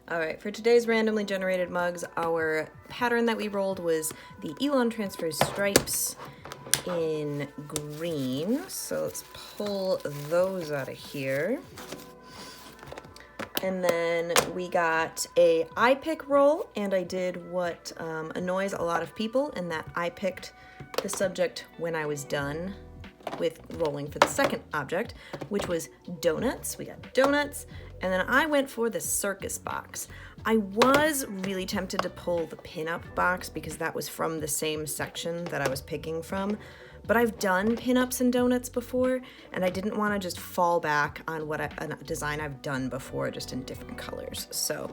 All right, for today's randomly generated mugs, our pattern that we rolled was the Elon Transfers stripes in green. So let's pull those out of here. And then we got a I pick roll, and I did what annoys a lot of people in that I picked the subject when I was done with rolling for the second object, which was donuts. We got donuts, and then I went for the circus box. I was really tempted to pull the pinup box because that was from the same section that I was picking from, but I've done pinups and donuts before, and I didn't want to just fall back on a design I've done before, just in different colors. So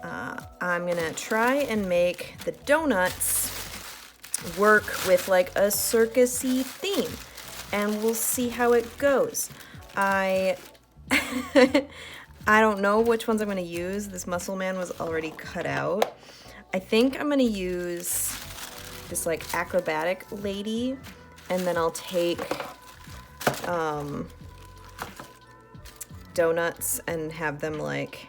I'm gonna try and make the donuts work with like a circusy theme, and we'll see how it goes. I I don't know which ones I'm going to use. This muscle man was already cut out. I think I'm going to use this like acrobatic lady, and then I'll take donuts and have them like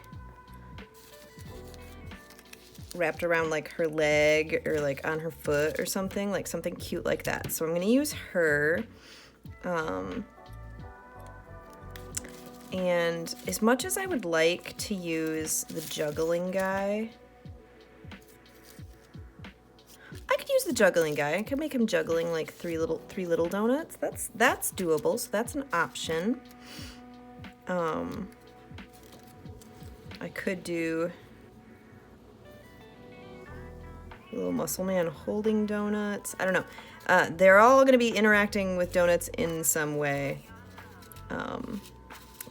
wrapped around like her leg or like on her foot or something, like something cute like that. So I'm going to use her. And as much as I would like to use the juggling guy, I could use the juggling guy. I could make him juggling like three little donuts. That's doable. So that's an option. I could do a little muscle man holding donuts. I don't know. They're all going to be interacting with donuts in some way.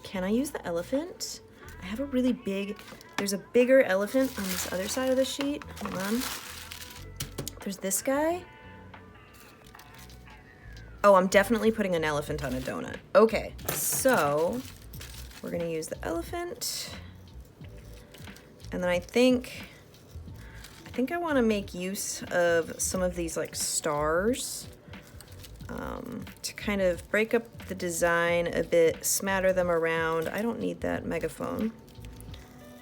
Can I use the elephant? I have a really big, there's a bigger elephant on this other side of the sheet. Hold on. There's this guy. Oh, I'm definitely putting an elephant on a donut. Okay, so we're gonna use the elephant. And then I think I wanna make use of some of these like stars to kind of break up the design a bit, smatter them around. I don't need that megaphone.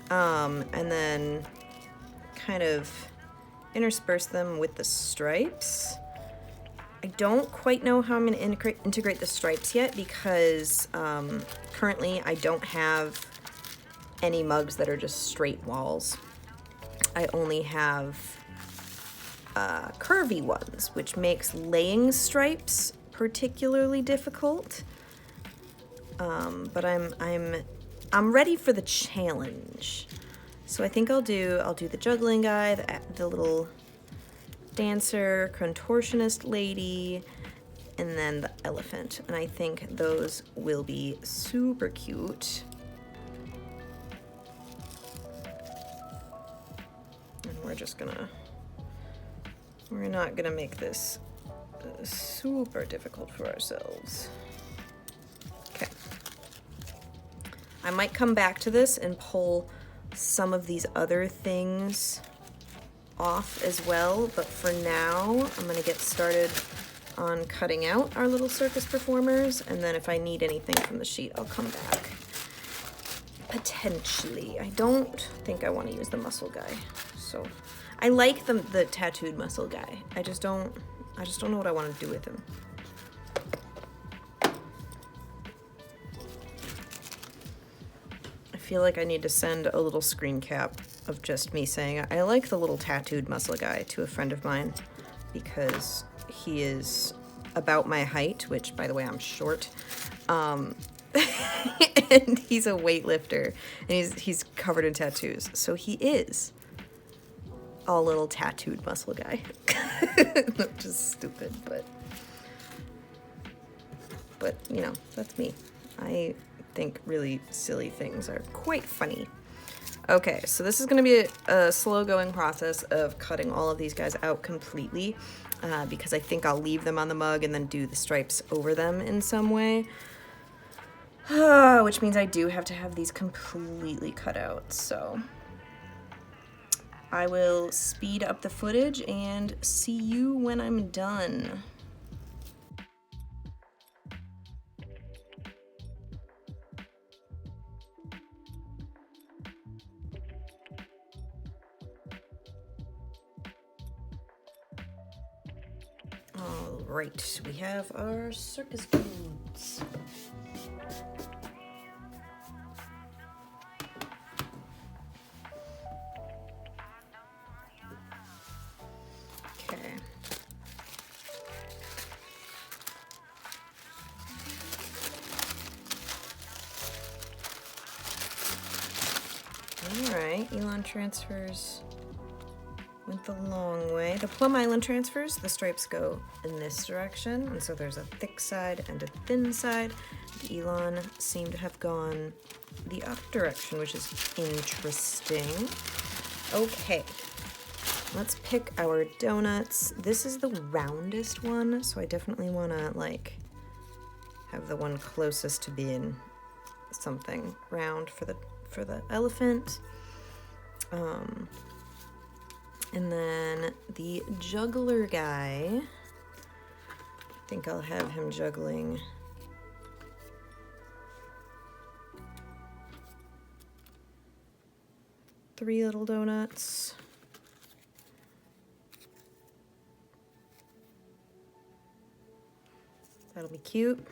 And then kind of intersperse them with the stripes. I don't quite know how I'm going to integrate the stripes yet because currently I don't have any mugs that are just straight walls. I only have curvy ones, which makes laying stripes particularly difficult. But I'm ready for the challenge. So I think I'll do the juggling guy, the little dancer, contortionist lady, and then the elephant. And I think those will be super cute. And we're not gonna make this super difficult for ourselves. Okay. I might come back to this and pull some of these other things off as well, but for now, I'm gonna get started on cutting out our little circus performers, and then if I need anything from the sheet, I'll come back. Potentially. I don't think I want to use the muscle guy. So I like the tattooed muscle guy. I just don't know what I want to do with him. I feel like I need to send a little screen cap of just me saying I like the little tattooed muscle guy to a friend of mine because he is about my height, which by the way I'm short. And he's a weightlifter and he's covered in tattoos. So he is a little tattooed muscle guy. Which is stupid, but you know, that's me. I think really silly things are quite funny. Okay, so this is going to be a slow going process of cutting all of these guys out completely because I think I'll leave them on the mug and then do the stripes over them in some way. Which means I do have to have these completely cut out, so I will speed up the footage and see you when I'm done. right, we have our circus boots. Okay. All right, Elon transfers went the long way. The Plum Island transfers, the stripes go in this direction, and so there's a thick side and a thin side. The Elon seem to have gone the other direction, which is interesting. Okay, let's pick our donuts. This is the roundest one, so I definitely want to like have the one closest to being something round for the elephant. And then the juggler guy, I think I'll have him juggling three little donuts. That'll be cute.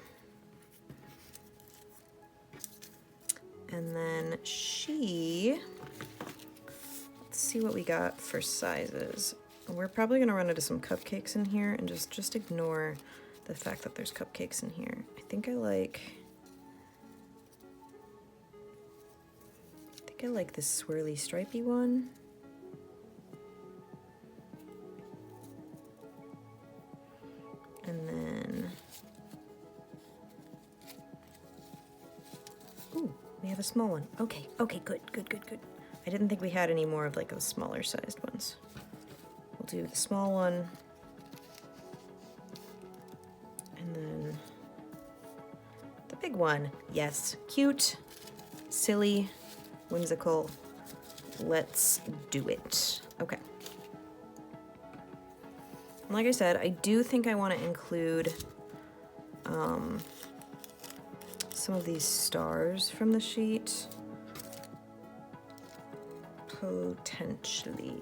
And then she, let's see what we got for sizes. We're probably gonna run into some cupcakes in here, and just ignore the fact that there's cupcakes in here. I think I like this swirly stripey one. And then, ooh, we have a small one. Okay, good. I didn't think we had any more of like the smaller sized ones. We'll do the small one. And then the big one. Yes, cute, silly, whimsical. Let's do it. Okay. Like I said, I do think I want to include some of these stars from the sheet. Potentially.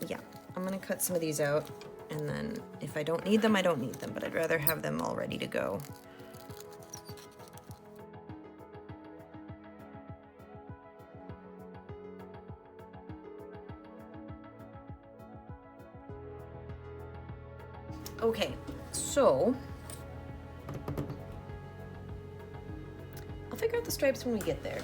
Yeah, I'm gonna cut some of these out, and then if I don't need them, I don't need them, but I'd rather have them all ready to go. Okay, so I'll figure out the stripes when we get there,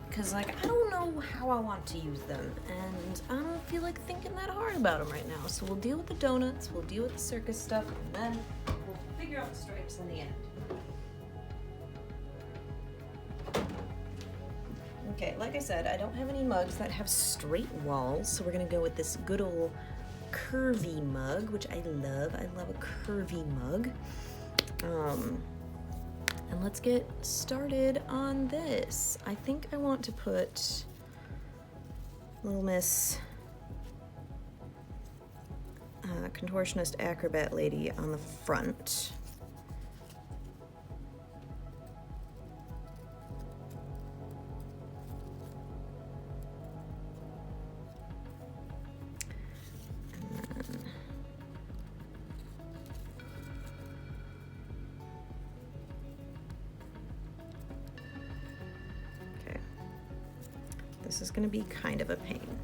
because like I don't know how I want to use them, and I don't feel like thinking that hard about them right now. So we'll deal with the donuts, we'll deal with the circus stuff, and then we'll figure out the stripes in the end. Okay, like I said, I don't have any mugs that have straight walls, so we're gonna go with this good old curvy mug, which I love. I love a curvy mug. And let's get started on this. I think I want to put Little Miss Contortionist Acrobat Lady on the front. This is going to be kind of a pain.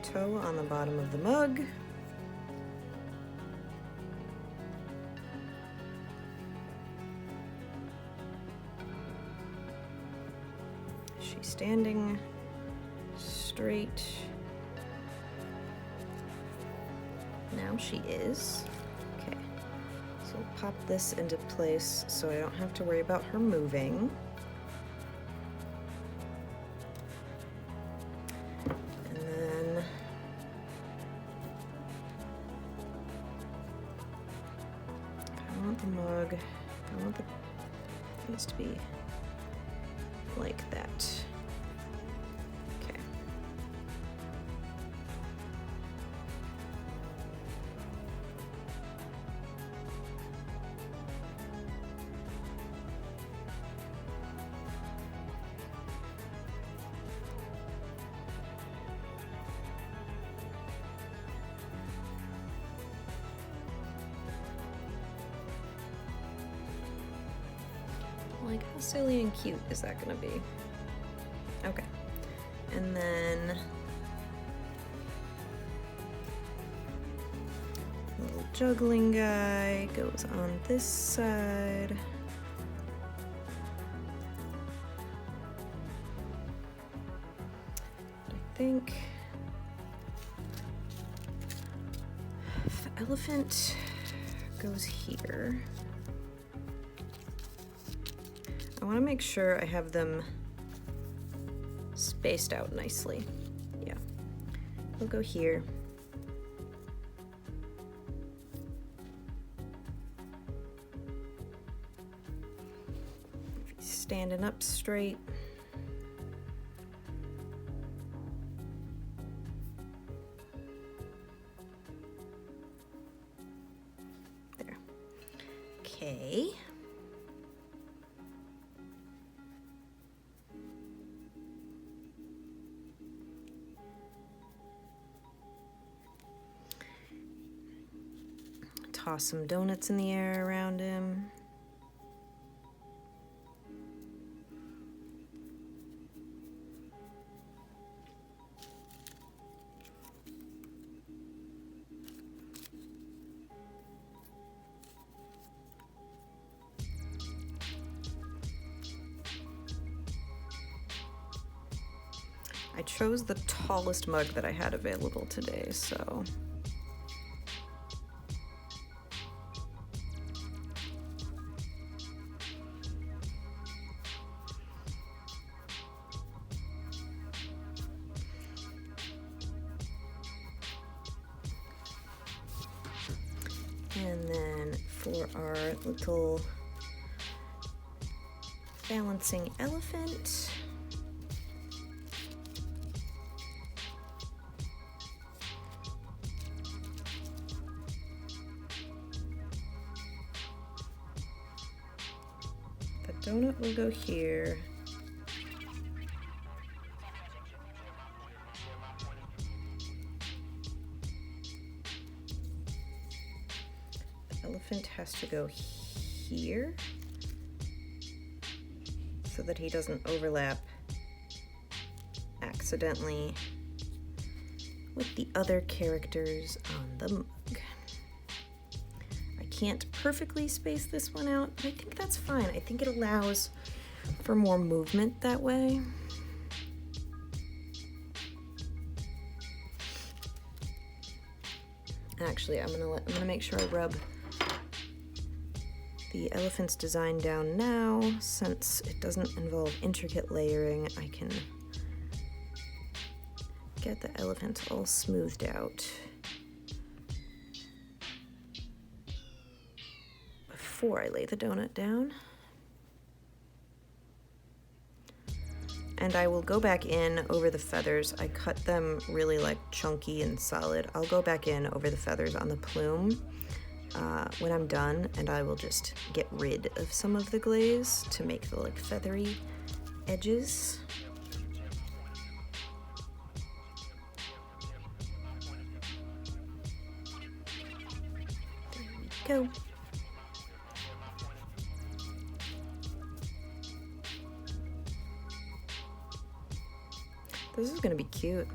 Toe on the bottom of the mug. She's standing straight. Now she is. Okay, so we'll pop this into place so I don't have to worry about her moving. And then I want the mug, I want things to be like that. Okay. like, how silly and cute is that gonna be? Okay. And then little juggling guy goes on this side. I think the elephant goes here. I want to make sure I have them spaced out nicely. Yeah. We'll go here. If he's standing up straight. There. Okay. Toss some donuts in the air around him. I chose the tallest mug that I had available today, so and then for our little balancing elephant, the donut will go here. The elephant has to go here so that he doesn't overlap accidentally with the other characters on the mug. I can't perfectly space this one out, but I think that's fine. I think it allows for more movement that way. Actually, I'm gonna make sure I rub the elephant's design down now. Since it doesn't involve intricate layering, I can get the elephant all smoothed out before I lay the donut down. And I will go back in over the feathers. I cut them really like chunky and solid. I'll go back in over the feathers on the plume when I'm done, and I will just get rid of some of the glaze to make the like feathery edges. There we go. This is gonna be cute.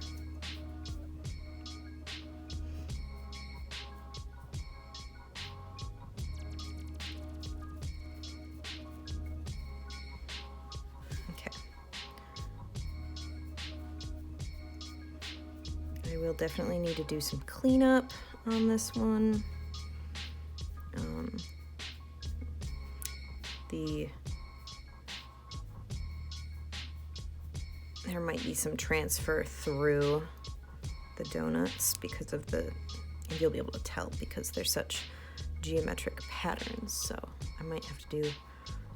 Okay. I will definitely need to do some cleanup on this one. There might be some transfer through the donuts because of and you'll be able to tell because they're such geometric patterns. So I might have to do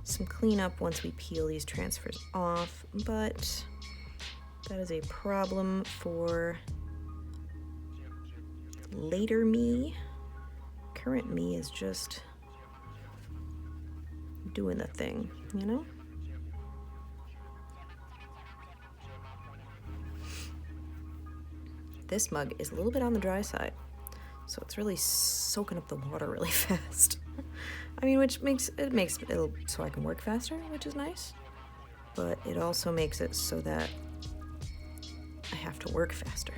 some cleanup once we peel these transfers off, but that is a problem for later me. Current me is just doing the thing, you know? This mug is a little bit on the dry side, So it's really soaking up the water really fast. I mean, which makes it so I can work faster, which is nice. But it also makes it so that I have to work faster,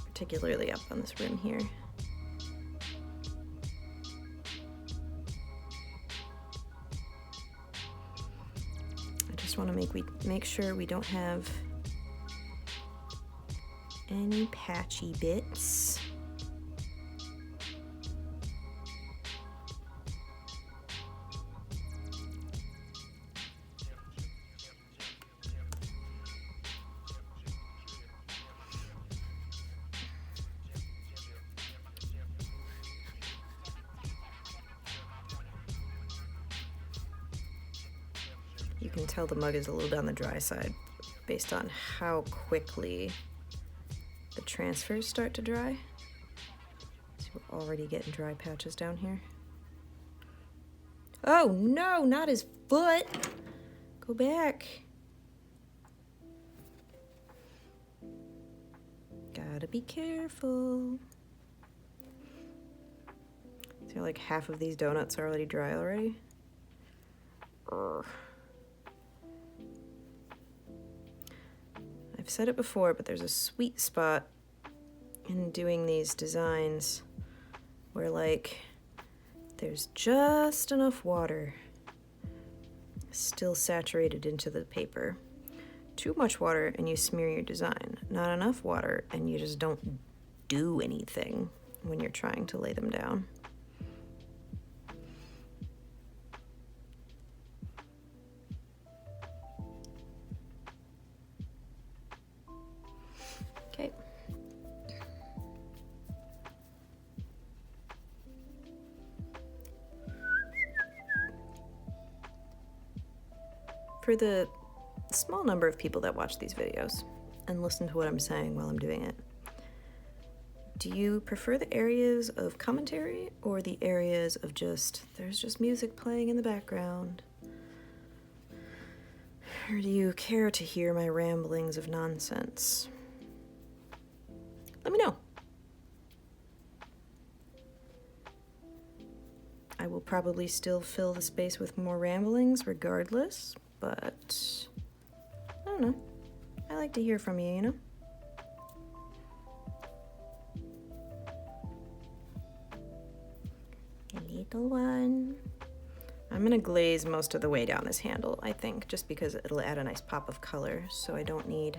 particularly up on this rim here. I just want to make sure we don't have any patchy bits. You can tell the mug is a little bit on the dry side based on how quickly the transfers start to dry. So we're already getting dry patches down here. Oh no, not his foot! Go back. Gotta be careful. See, like half of these donuts are already dry already? Urgh. I've said it before, but there's a sweet spot in doing these designs where, like, there's just enough water still saturated into the paper. Too much water and you smear your design. Not enough water and you just don't do anything when you're trying to lay them down. Okay. For the small number of people that watch these videos and listen to what I'm saying while I'm doing it, do you prefer the areas of commentary or the areas of there's just music playing in the background? Or do you care to hear my ramblings of nonsense? Let me know. I will probably still fill the space with more ramblings regardless, but I don't know. I like to hear from you, you know? A little one. I'm gonna glaze most of the way down this handle, I think, just because it'll add a nice pop of color, so I don't need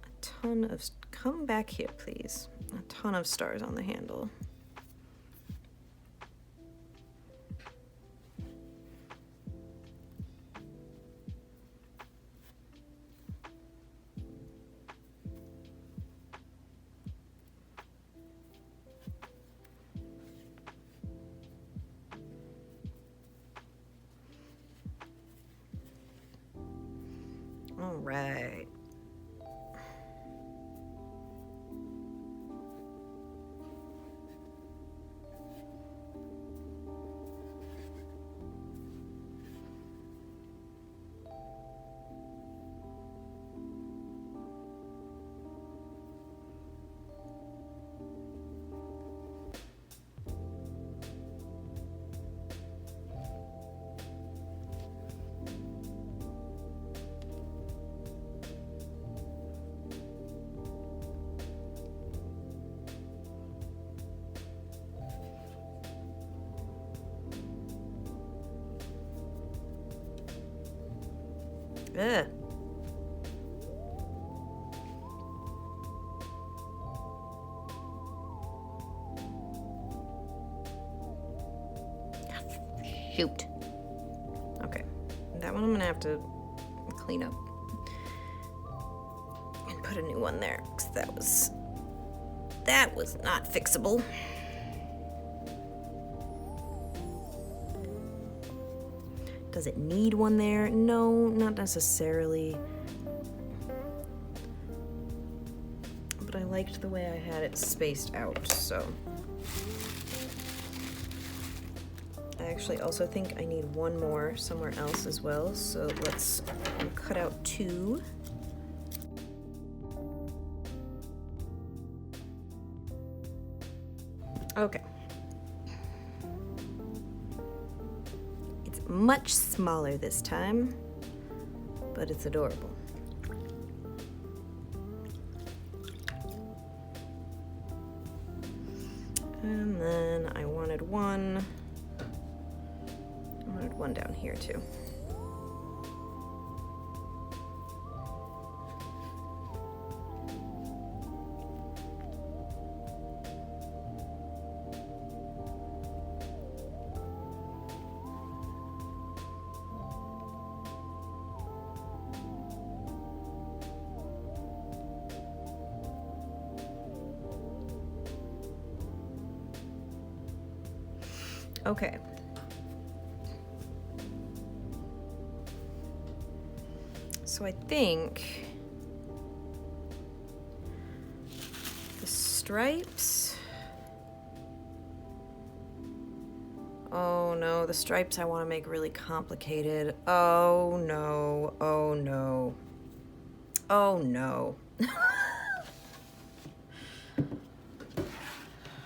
a ton of, come back here please, a ton of stars on the handle. All right. Ugh. Shoot. Okay, that one I'm gonna have to clean up and put a new one there, because that was not fixable. Does it need one there? No, not necessarily. But I liked the way I had it spaced out, so. I actually also think I need one more somewhere else as well, so let's cut out two. Okay. It's much smaller this time, but it's adorable. And then I wanted one down here too. Okay. So I think the stripes. Oh no, the stripes I want to make really complicated. Oh no, oh no. Oh no.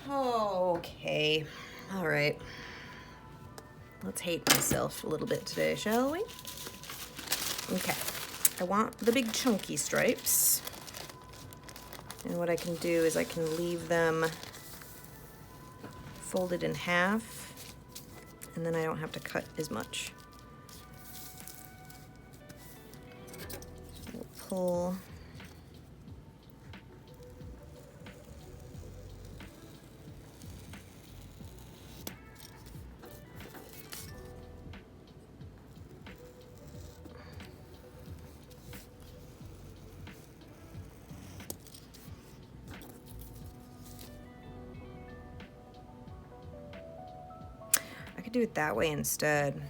Okay. All right. Let's hate myself a little bit today, shall we? Okay. I want the big chunky stripes. And what I can do is I can leave them folded in half, and then I don't have to cut as much. So we'll pull. Do it that way instead.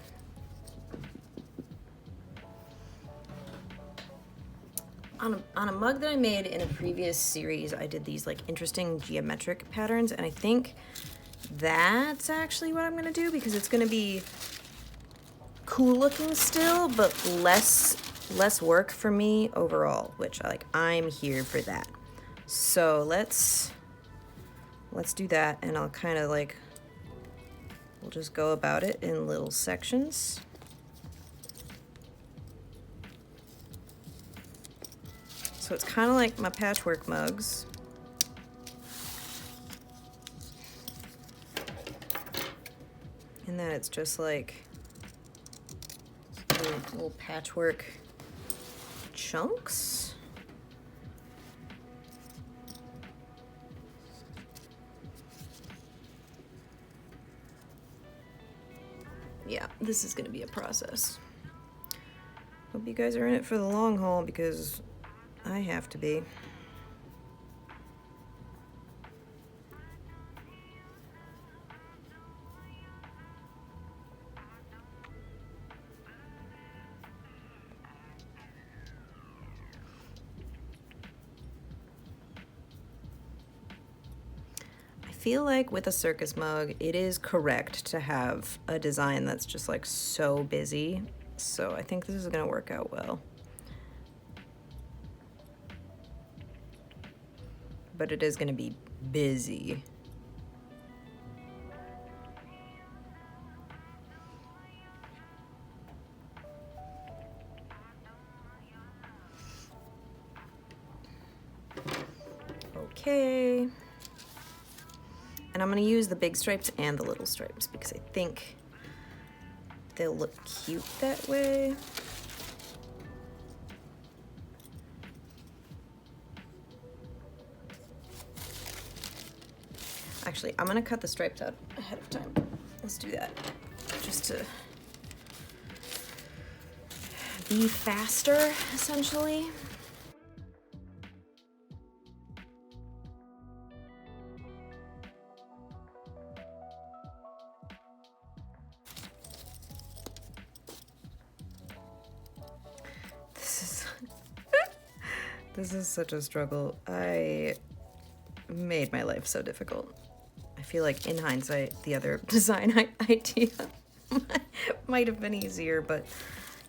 On a mug that I made in a previous series, I did these like interesting geometric patterns, and I think that's actually what I'm gonna do because it's gonna be cool looking still, but less work for me overall, which I'm here for that. So let's do that, and I'll kind of like, we'll just go about it in little sections. So it's kind of like my patchwork mugs. In that it's just like little patchwork chunks. Yeah, this is gonna be a process. Hope you guys are in it for the long haul because I have to be. I feel like with a circus mug, it is correct to have a design that's just like so busy. So I think this is gonna work out well. But it is gonna be busy. Okay. And I'm gonna use the big stripes and the little stripes because I think they'll look cute that way. Actually, I'm gonna cut the stripes out ahead of time. Let's do that, just to be faster, essentially. This is such a struggle. I made my life so difficult. I feel like in hindsight, the other design idea might have been easier, but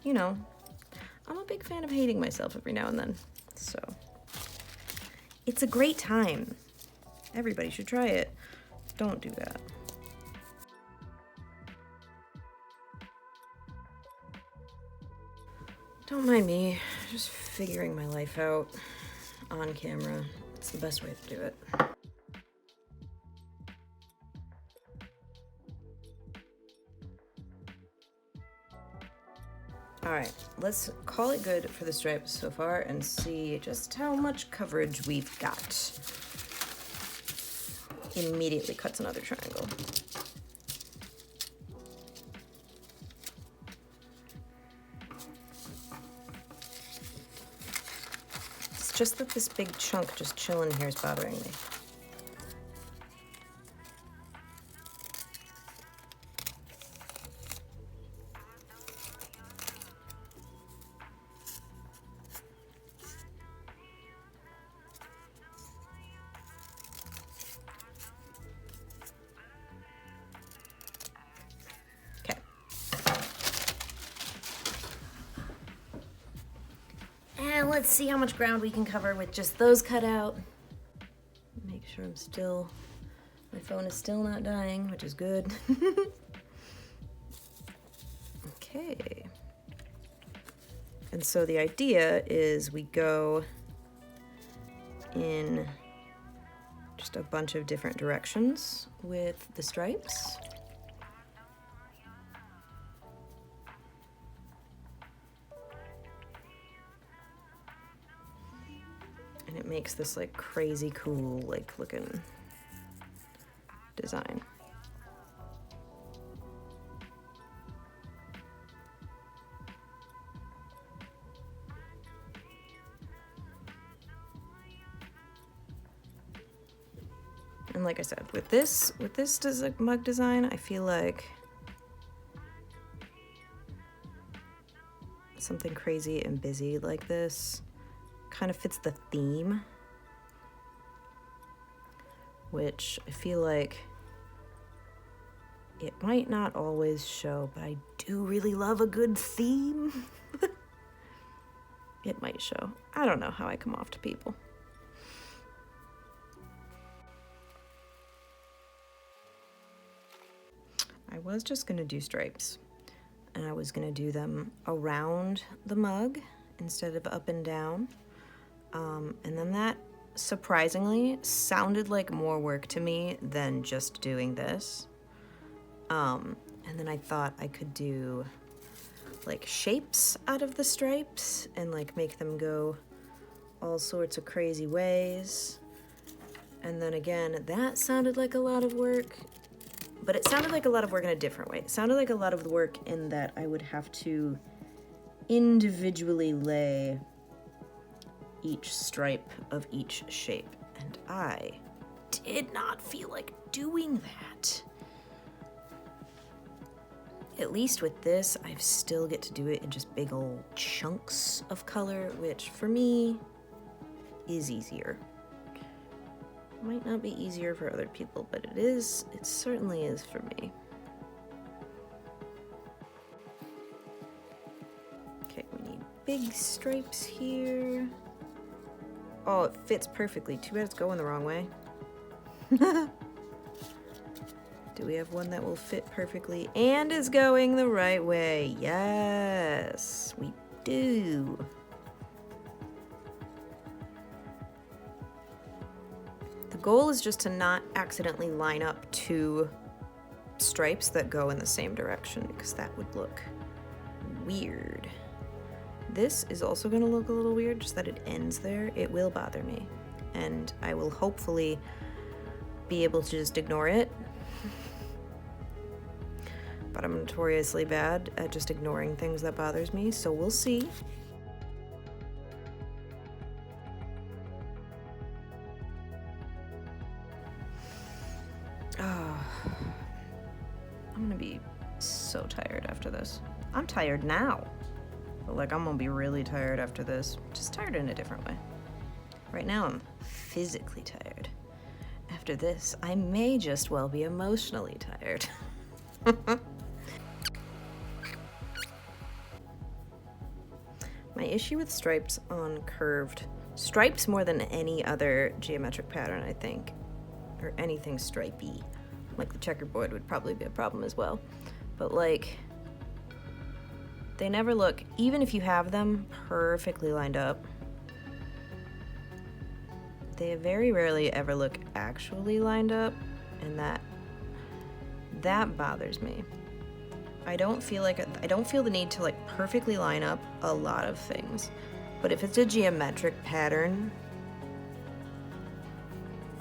you know, I'm a big fan of hating myself every now and then. So it's a great time. Everybody should try it. Don't do that. Don't mind me, just figuring my life out on camera. It's the best way to do it. All right, let's call it good for the stripes so far and see just how much coverage we've got. Immediately cuts another triangle. It's just that this big chunk just chilling here is bothering me. And let's see how much ground we can cover with just those cut out. Make sure my phone is still not dying, which is good. Okay. And so the idea is we go in just a bunch of different directions with the stripes. And it makes this like crazy cool, like looking design. And like I said, with this mug design, I feel like something crazy and busy like this kind of fits the theme, which I feel like it might not always show, but I do really love a good theme. It might show. I don't know how I come off to people. I was just gonna do stripes, and I was gonna do them around the mug instead of up and down. And then that surprisingly sounded like more work to me than just doing this. And then I thought I could do like shapes out of the stripes and like make them go all sorts of crazy ways. And then again, that sounded like a lot of work, but it sounded like a lot of work in a different way. It sounded like a lot of work in that I would have to individually lay each stripe of each shape, and I did not feel like doing that. At least with this, I still get to do it in just big old chunks of color, which for me is easier. Might not be easier for other people, but it certainly is for me. Okay, we need big stripes here. Oh, it fits perfectly. Too bad it's going the wrong way. Do we have one that will fit perfectly and is going the right way? Yes, we do. The goal is just to not accidentally line up two stripes that go in the same direction, because that would look weird. This is also going to look a little weird, just that it ends there. It will bother me, and I will hopefully be able to just ignore it. But I'm notoriously bad at just ignoring things that bothers me, so we'll see. Oh, I'm gonna be so tired after this. I'm tired now. But like, I'm gonna be really tired after this. Just tired in a different way. Right now, I'm physically tired. After this, I may just well be emotionally tired. My issue with stripes on curved, stripes more than any other geometric pattern, I think, or anything stripey. Like the checkerboard would probably be a problem as well. But like, they never look, even if you have them perfectly lined up, they very rarely ever look actually lined up, and that bothers me. I don't feel the need to like perfectly line up a lot of things. But if it's a geometric pattern,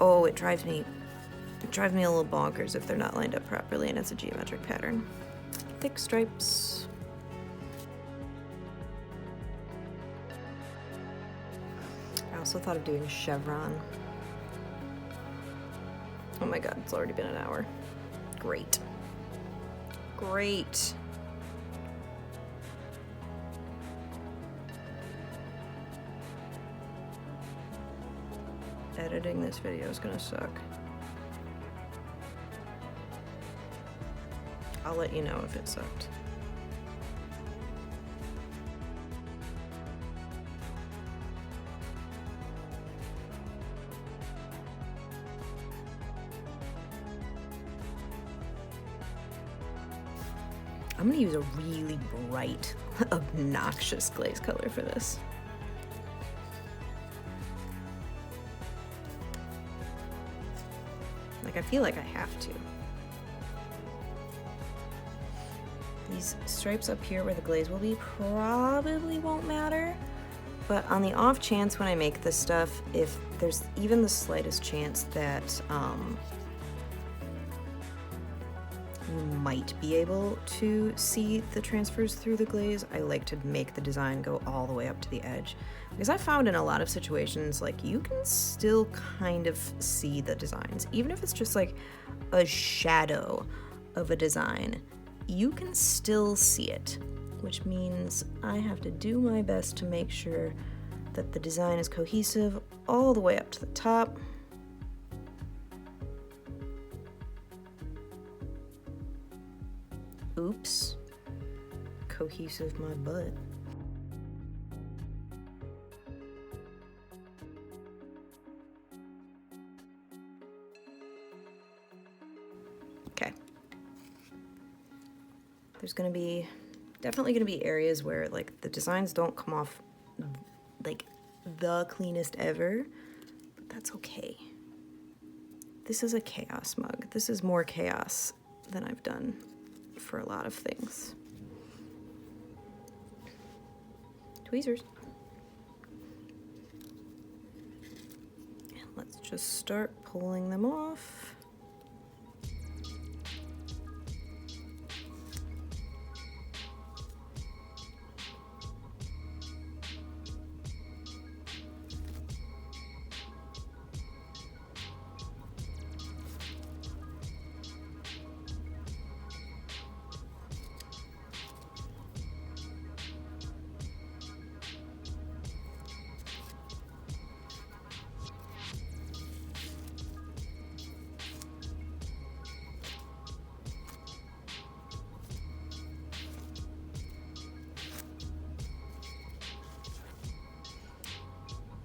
oh, it drives me a little bonkers if they're not lined up properly and it's a geometric pattern. Thick stripes. I also thought of doing a chevron. Oh my god, it's already been an hour. Great. Great. Editing this video is gonna suck. I'll let you know if it sucked. I'm gonna use a really bright, obnoxious glaze color for this. Like, I feel like I have to. These stripes up here where the glaze will be probably won't matter, but on the off chance when I make this stuff, if there's even the slightest chance that you might be able to see the transfers through the glaze, I like to make the design go all the way up to the edge. Because I found in a lot of situations, like, you can still kind of see the designs. Even if it's just like a shadow of a design, you can still see it. Which means I have to do my best to make sure that the design is cohesive all the way up to the top. Oops. Cohesive my butt. Okay. There's definitely gonna be areas where like the designs don't come off like the cleanest ever, but that's okay. This is a chaos mug. This is more chaos than I've done for a lot of things. Tweezers. And let's just start pulling them off.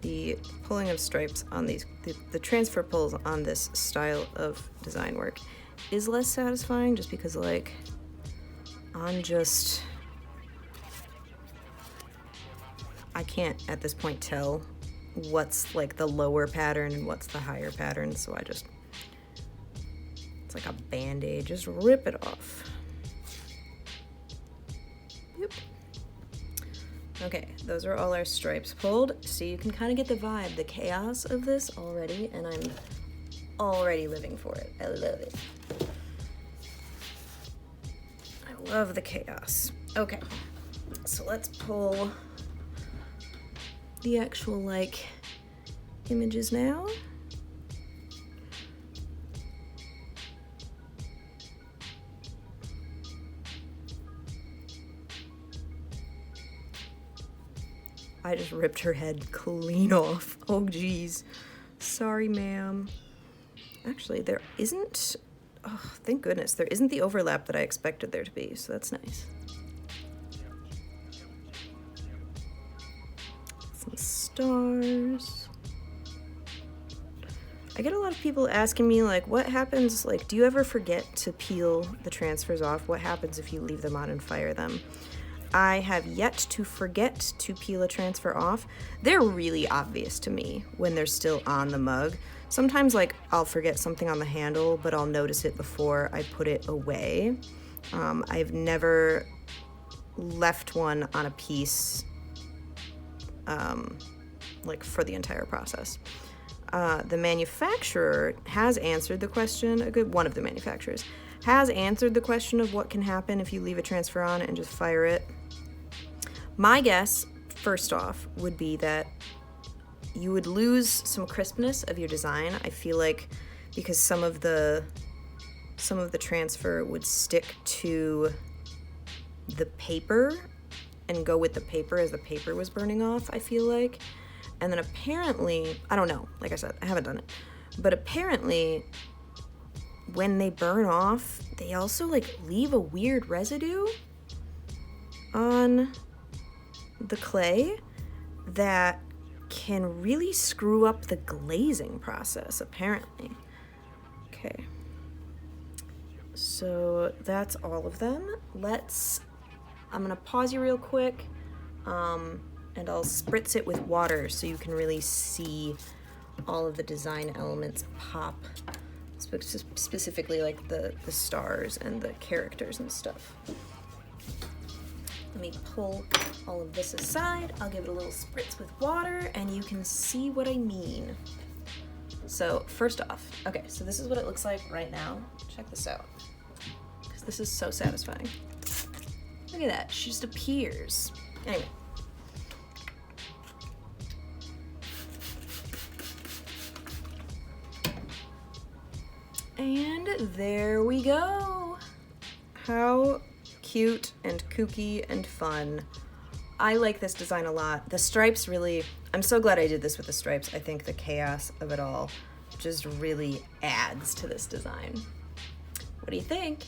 The pulling of stripes on these, the transfer pulls on this style of design work is less satisfying just because, like, I can't at this point tell what's like the lower pattern and what's the higher pattern, so it's like a band-aid, just rip it off. Yep. Okay, those are all our stripes pulled, so you can kind of get the vibe, the chaos of this already, and I'm already living for it. I love it. I love the chaos. Okay, so let's pull the actual, like, images now. I just ripped her head clean off. Oh, geez. Sorry, ma'am. Actually, there isn't... Oh, thank goodness. There isn't the overlap that I expected there to be, so that's nice. Some stars. I get a lot of people asking me, like, what happens, like, do you ever forget to peel the transfers off? What happens if you leave them on and fire them? I have yet to forget to peel a transfer off. They're really obvious to me when they're still on the mug. Sometimes, like, I'll forget something on the handle, but I'll notice it before I put it away. I've never left one on a piece, like, for the entire process. The manufacturer has answered the question, one of the manufacturers has answered the question of what can happen if you leave a transfer on and just fire it. My guess, first off, would be that you would lose some crispness of your design. I feel like because some of the transfer would stick to the paper and go with the paper as the paper was burning off, I feel like. And then apparently, I don't know, like I said, I haven't done it, but apparently when they burn off, they also like leave a weird residue on the clay that can really screw up the glazing process, apparently. Okay. So that's all of them. I'm gonna pause you real quick, and I'll spritz it with water so you can really see all of the design elements pop, specifically like the stars and the characters and stuff. Let me pull all of this aside. I'll give it a little spritz with water and you can see what I mean. So first off, okay, so this is what it looks like right now. Check this out, because this is so satisfying. Look at that, she just appears. Anyway. And there we go. How cute and kooky and fun. I like this design a lot. The stripes really, I'm so glad I did this with the stripes. I think the chaos of it all just really adds to this design. What do you think?